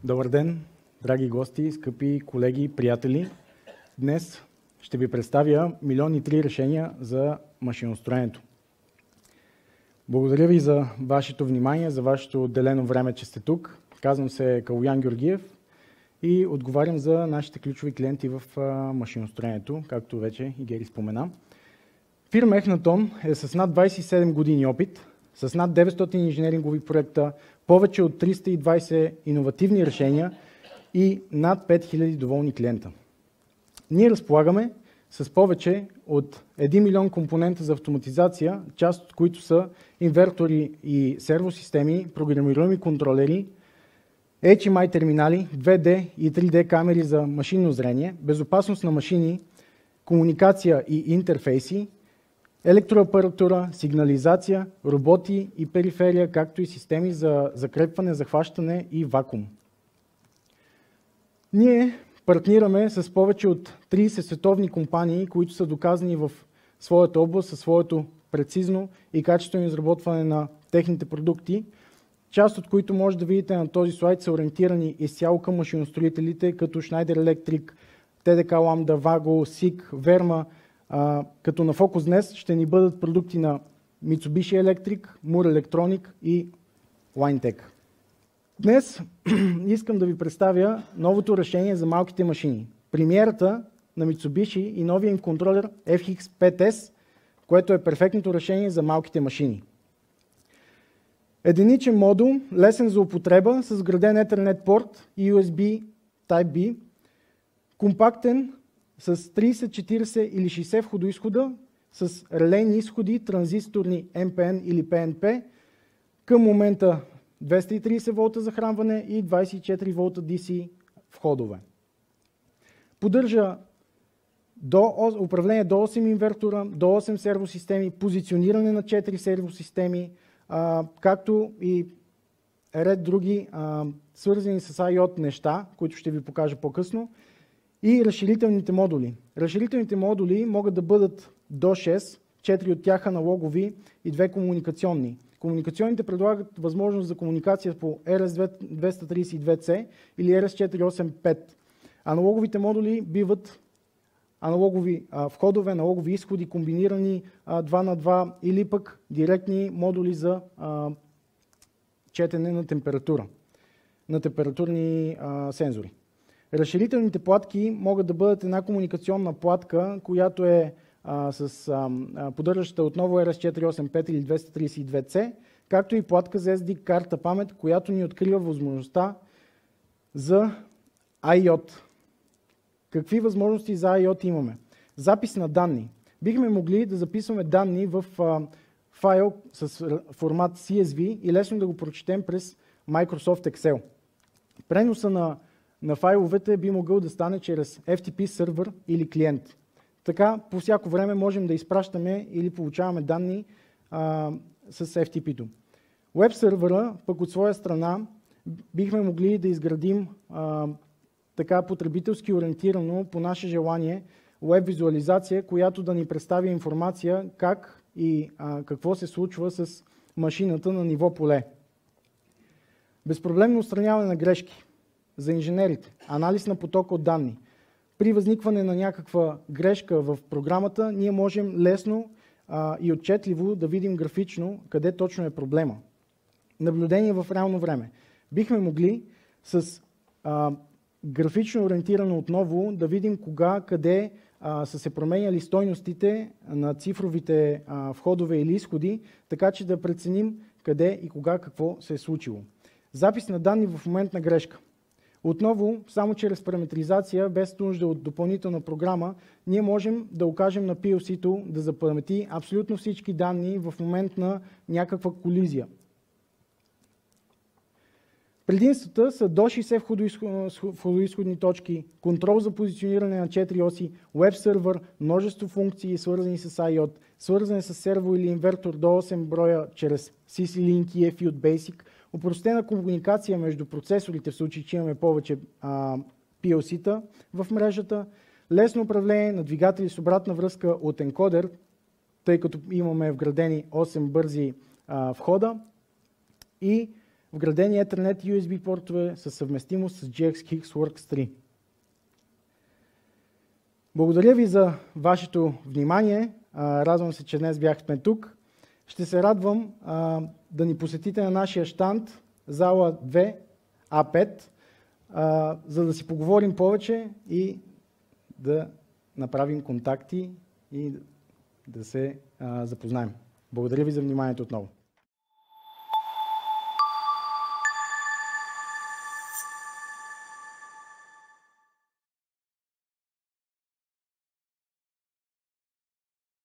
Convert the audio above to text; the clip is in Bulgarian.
Добър ден, драги гости, скъпи колеги, приятели! Днес ще ви представя 1,3 решения за машиностроенето. Благодаря ви за вашето внимание, за вашето отделено време, че сте тук. Казвам се Калоян Георгиев и отговарям за нашите ключови клиенти в машиностроенето, както вече и Гери спомена. Фирма Ехнатон е с над 27 години опит, с над 900 инженерингови проекта, повече от 320 иновативни решения и над 5000 доволни клиента. Ние разполагаме с повече от 1 милион компонента за автоматизация, част от които са инвертори и сервосистеми, програмируеми контролери, HMI терминали, 2D и 3D камери за машинно зрение, безопасност на машини, комуникация и интерфейси, електроапаратура, сигнализация, роботи и периферия, както и системи за закрепване, захващане и вакуум. Ние партнираме с повече от 30 световни компании, които са доказани в своята област, със своето прецизно и качествено изработване на техните продукти, част от които може да видите на този слайд са ориентирани изцяло към машиностроителите, като Schneider Electric, TDK Lambda, Vago, SICK, Verma, като на фокус днес ще ни бъдат продукти на Mitsubishi Electric, Moore Electronic и Linetec. Днес искам да ви представя новото решение за малките машини. Премиерата на Mitsubishi и новия им контролер FX5S, което е перфектното решение за малките машини. Единичен модул, лесен за употреба, с вграден Ethernet порт и USB Type-B, компактен, с 30, 40 или 60 входоизхода, с релейни изходи, транзисторни MPN или PNP, към момента 230 волта захранване и 24 волта DC входове. Поддържа управление до 8 инвертора, до 8 сервосистеми, позициониране на 4 сервосистеми, както и ред други свързани с IoT неща, които ще ви покажа по-късно. И разширителните модули. Разширителните модули могат да бъдат до 6, 4 от тях аналогови и 2 комуникационни. Комуникационните предлагат възможност за комуникация по RS-232C или RS-485. Аналоговите модули биват аналогови входове, аналогови изходи, комбинирани 2 на 2 или пък директни модули за четене на температура, на температурни сензори. Разширителните платки могат да бъдат една комуникационна платка, която е с поддържаща отново RS-485 или 232C, както и платка за SD карта памет, която ни открива възможността за IoT. Какви възможности за IoT имаме? Запис на данни. Бихме могли да записваме данни в файл с формат CSV и лесно да го прочетем през Microsoft Excel. Преноса на файловете би могъл да стане чрез FTP сервер или клиент. Така по всяко време можем да изпращаме или получаваме данни с FTP-то. Web сервера пък от своя страна бихме могли да изградим така потребителски ориентирано по наше желание web визуализация, която да ни представи информация как и какво се случва с машината на ниво поле. Безпроблемно отстраняване на грешки за инженерите, анализ на потока от данни. При възникване на някаква грешка в програмата, ние можем лесно и отчетливо да видим графично къде точно е проблема. Наблюдение в реално време. Бихме могли с графично ориентирано отново да видим кога, къде са се променяли стойностите на цифровите входове или изходи, така че да преценим къде и кога какво се е случило. Запис на данни в момент на грешка. Отново, само чрез параметризация, без нужда от допълнителна програма, ние можем да окажем на PLC-то да запамети абсолютно всички данни в момент на някаква колизия. Предимствата са до 60 входоизходни точки, контрол за позициониране на 4 оси, веб сервер, множество функции, свързани с IoT, свързани с серво или инвертор до 8 броя чрез CC-Link и EFI от Basic, опростена комуникация между процесорите в случай, че имаме повече PLC-та в мрежата, лесно управление на двигатели с обратна връзка от енкодер, тъй като имаме вградени 8 бързи входа и вградени Ethernet и USB портове със съвместимост с GX Works 3. Благодаря ви за вашето внимание. Радвам се, че днес бяхме тук. Ще се радвам да ни посетите на нашия щанд, зала 2, А5, за да си поговорим повече и да направим контакти и да се запознаем. Благодаря ви за вниманието отново.